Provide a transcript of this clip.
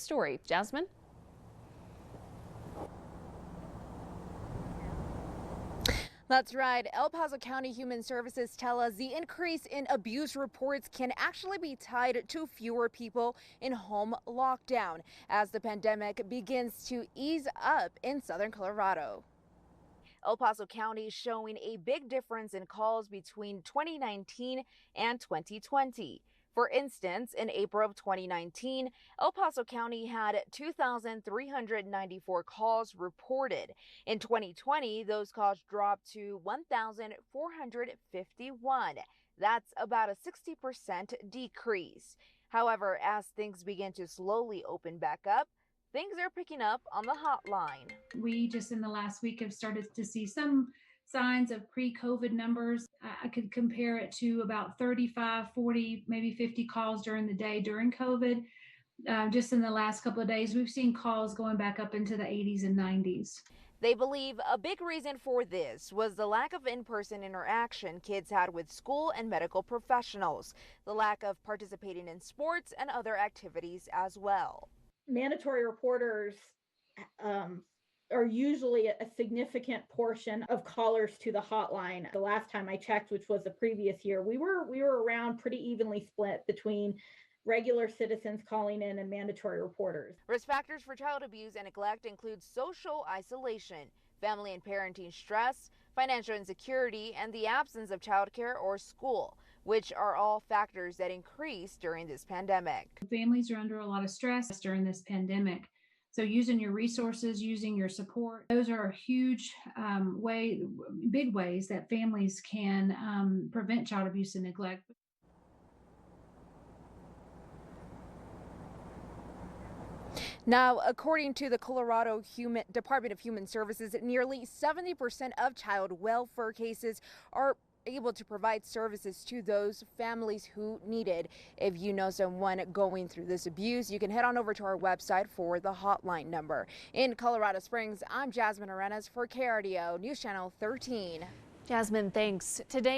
story. Jasmine? That's right. El Paso County Human Services tell us the increase in abuse reports can actually be tied to fewer people in home lockdown as the pandemic begins to ease up in southern Colorado. El Paso County showing a big difference in calls between 2019 and 2020. For instance, in April of 2019, El Paso County had 2,394 calls reported. In 2020, those calls dropped to 1,451. That's about a 60% decrease. However, as things begin to slowly open back up, things are picking up on the hotline. We just in the last week have started to see some signs of pre-COVID numbers. I could compare it to about 35, 40, maybe 50 calls during the day during COVID. Just in the last couple of days, we've seen calls going back up into the 80s and 90s. They believe a big reason for this was the lack of in-person interaction kids had with school and medical professionals, the lack of participating in sports and other activities as well. Mandatory reporters are usually a significant portion of callers to the hotline. The last time I checked, which was the previous year, we were around pretty evenly split between regular citizens calling in and mandatory reporters. Risk factors for child abuse and neglect include social isolation, family and parenting stress, financial insecurity, and the absence of childcare or school, which are all factors that increase during this pandemic. Families are under a lot of stress during this pandemic. So using your resources, using your support, those are huge big ways that families can prevent child abuse and neglect. Now, according to the Colorado Department of Human Services, nearly 70% of child welfare cases are able to provide services to those families who need it. If you know someone going through this abuse, you can head on over to our website for the hotline number. In Colorado Springs, I'm Jasmine Arenas for KRDO News Channel 13. Jasmine, thanks. Today